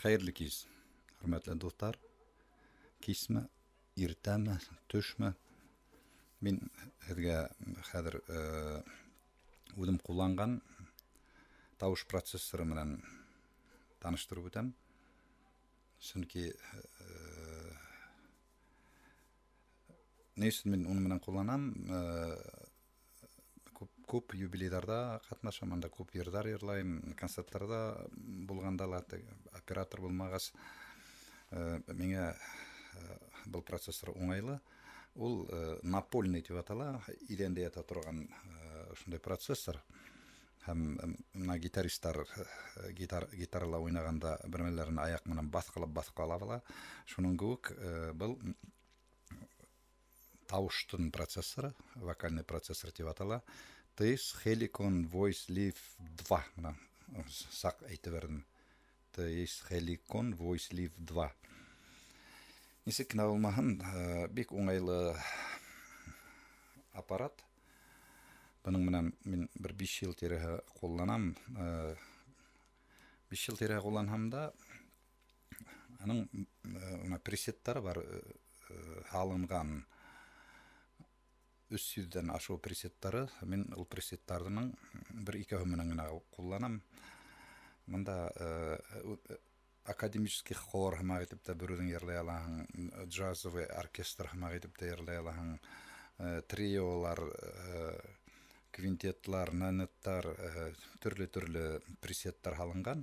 Xeyirli kez, hürmetli dostlar. Kesme, irteme, töşme. Мен хәзергә хәзер үзем кулланган тавыш процессоры белән таныштырып үтәм. Чөнки ни өчен мин уны белән кулланам? Күп юбилейларда катнашам, анда күп йырлар йырлайм, концертларда булганда ла оператор булмагач, миңа был процессор уңайлы. Ул напольный дип атала, идәндә ята торган шундай процессор. Һәм на гитаристлар гитарала уйнаганда бермәләрен аяк менән баскалап, шуның кебек был тавыштың процессоры, вокальный процессор дип атала. TS Helicon Voice Live 2 менә сак әйтеп бердем. TS Helicon Voice Live 2. Нисек кенә булмаһын, бик уңайлы аппарат. Буның менән мин бер 5 ел тирәһе кулланам. 5 ел тирәһе кулланһам да, аның пресеттары бар, алынган 300-дән ашу пресеттары. Мин ул пресеттарның бер икәү менән генә кулланам. Монда академический хор хәмәр итеп тә бүрүдән йырлый алаһың, джазовый оркестр хәмәр итеп тә йырлый алаһың, триолар, квинтетлар, нанеттар, төрле пресеттар алынган.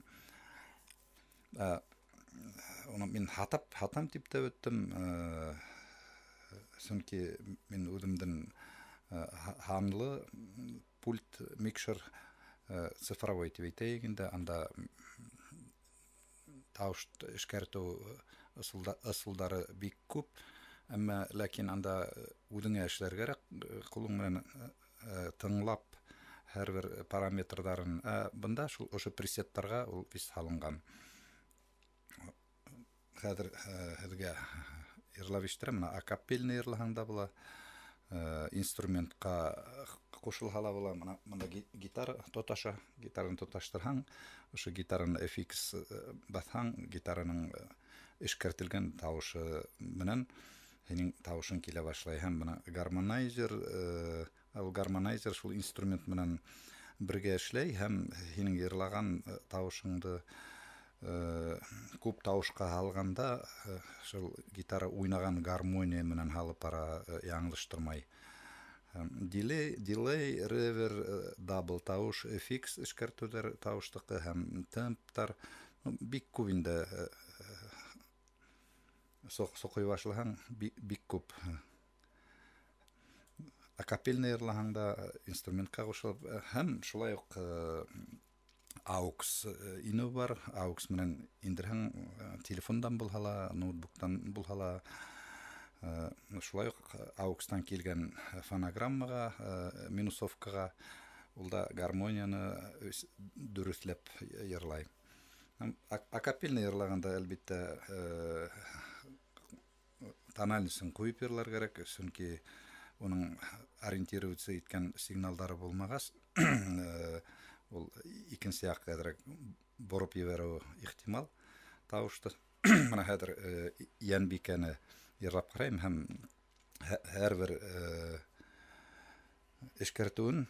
Уны мин хатам дип тә үттем. Чөнки мин үземдән ханлы пульт микшер цифровой дип әйтәйек инде, анда тавыш эшкәртү ысулдары бик күп, әмма ләкин анда үзеңә эшләргә кулың белән тыңлап һәрбер параметрларын, бында шул ошо пресеттарга ул вис салынган. Хәзер һезгә йырлап ишеттерәм, менә акапельный йырлаганда була, инструментка кушылһа була, монда гитара тоташа, гитараны тоташтырһаң, ошо гитараның FX басһаң, гитараның эшкәртелгән тавышы менән һинең тавышың килә башлай. Һәм менә гармонайзер, ул гармонайзер шул инструмент менән бергә эшләй, һәм һинең йырлаган тавышыңды күп тавышка алганда, шул гитара уйнаган гармония менән алып бара, яңлыштырмай. Delay, reverb, double тавыш, FX эшкәртүләр тавыштыкы һәм темптар бик күп инде. Сокый башлаһаң бик күп. Акапельный йырлаганда инструментка кушылып, һәм шулай ук AUX ине бар. AUX менән индерһәң, телефондан булһала, ноутбуктан булһала, шулай ук AUX-тан килгән фонограммага, минусовкага, ул да гармонияны дөрестләп йырлай. Акапельный йырлаганда әлбиттә тональныйсын куеп йырлар кирәк, чөнки уның ориентироваться иткән сигналдары булмагач, ул икенче якка борып ебәрү ихтимал тавышты. Менә хәзер Янбикәне йырлап карыйм һәм һәрбер эшкәртүен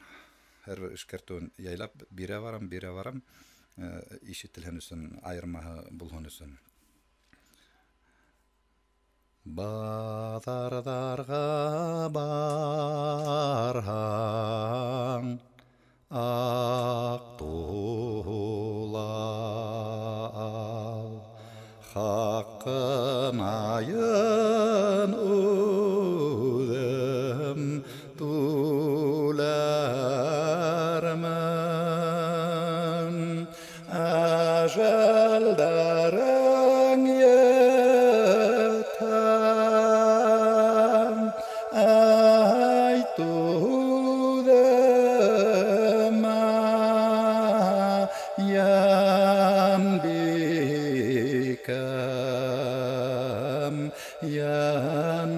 яйлап бирә барам, ишетелһен өчен, айырмаһы булһын өчен. Базардарга барһаң, ак тула хакын айын үзем түләрмен, әжәлдәрің етәм, Янбикәм,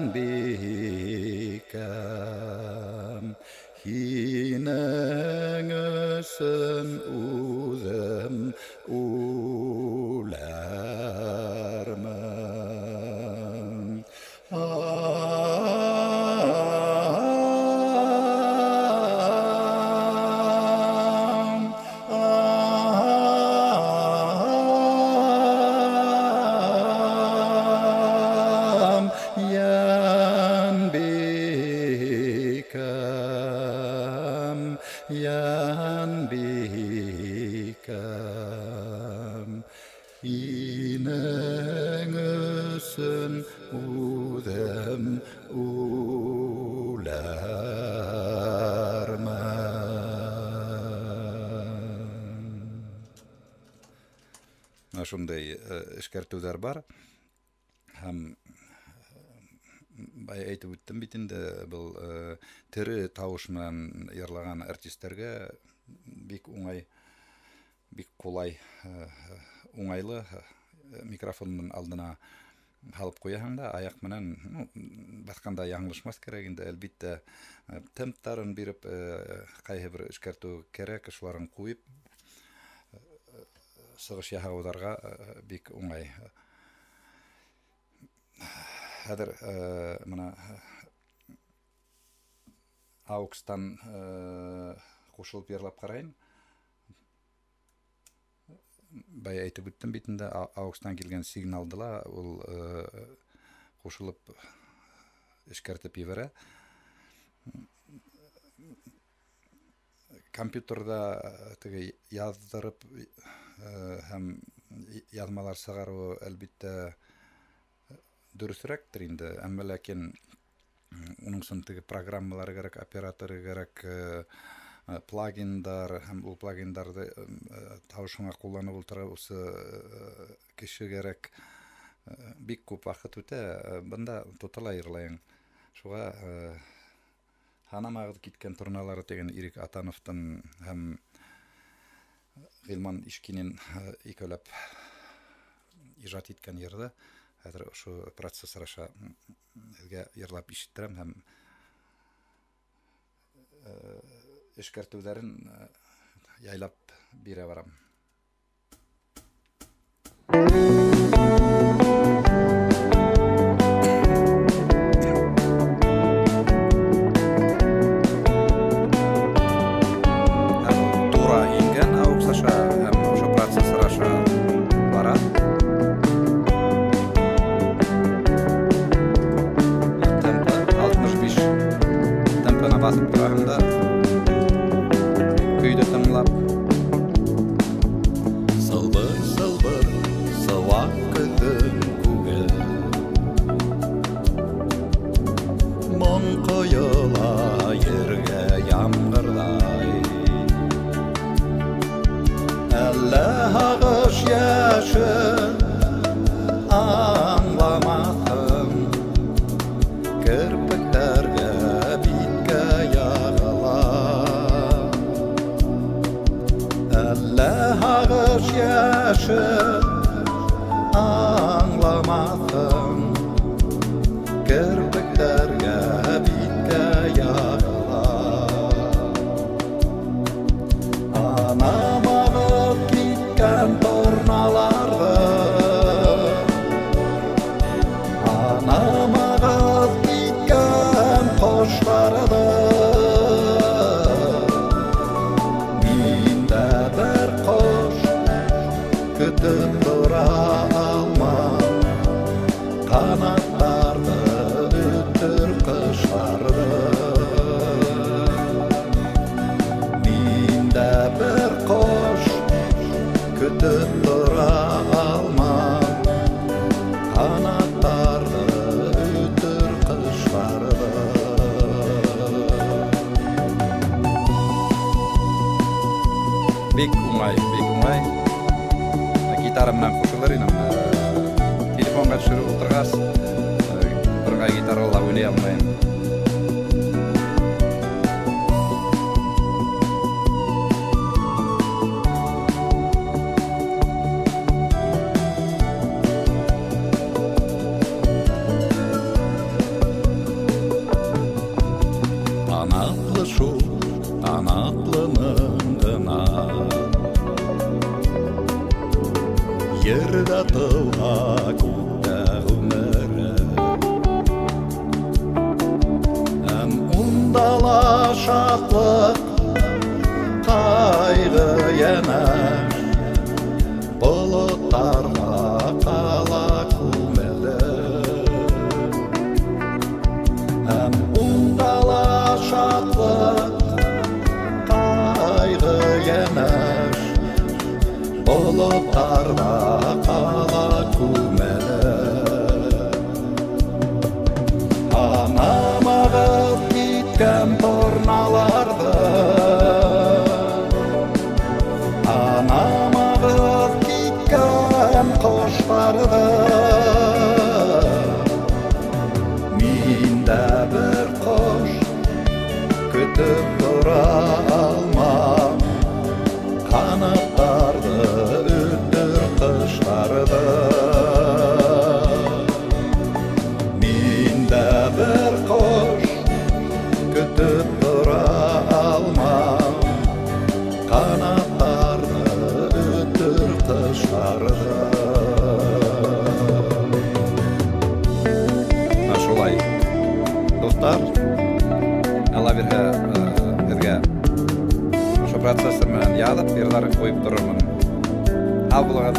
һинең өсөн үзем үләм. Hinen ösün udem ularman. Şunday işkertüler bar. Hem bay aytып өттім битинде бұл тірі тауышынан ерлаған артисттерге бик оңай, бик қолай, оңайлы микрофонның алдына алып қояһың да аяқ менен басқанда яңлышмас керек инде әлбитте темптарын беріп кайһы бир эшкәртүү керек шуларын куйып сыгыш яһауларга бик оңай. Хәзер мына AUX-тан кушылып йырлап карайын. Бай әйтеп үттем битендә AUX-тан килгән сигналдыла ул кушылып эшкәртеп ибәрә. Компьютерда теге яздырып һәм язмалар сыгару әлбиттә дөресрәктер инде, әмма ләкин уның сон теге программалар керек, операторы керек, плагиндар һәм ул плагиндарды тавышыңа кулланып утырасы кеше керек. Бик күп вакыт үтә, бында тотала йырлайың. Шуга ханамагы киткән турналары дигән Ирек Атановтан һәм Гилман Ишкинин икәүләп иҗат иткән йырда хәзер шу процесс раша йырлап ишеттерәм һәм эшкәртүләрен яйлап бирә барам. Тура ингән AUX-аша һәм шу процесс раша бара. Басып тұрағында күйді тыңлап Сылбыр-сылбыр сылақ күтім күге Мұн қойыла ерге ямғырдай Әлі ағыш яшын аңламақым Кірпіктерге Ағыш яшын аңламақым Кірпіктерге битке яғыла Анам ағып кеткен торналарды Анам ағып кеткен қоштарды Күтіп тұра алмам Қанаттарды үттір қышарды Мен де бір қош Күтіп тұра алмам Қанаттарды үттір қышарды Бек оңай, бек оңай Гитара менән кушылыр инем. Телефонга төшереп утыргас, бергә гитарала уйный алмыйм. Анаклы шул, анаклының гына Yerdə tılğa күтə ömrə Həm undala şahlıq Qayğı yenər Bulutlarla qala kümədə Həm undala şahlıq Qayğı yenər Bulutlarla бұлттарда қала көмілі. Анам ағып кеткен торналарды, анам ағып кеткен құштарды, мен де бір құш күтіп тұра алмам, қанаттарды өттір қыштарды. Мен де бір құш күтіп тұра алмам, қанаттарды өттір қыштарды. Шулай, достар, Алла берһә безгә шу процессор менән язып, йырлар куеп торырмын. Сау булыгыз.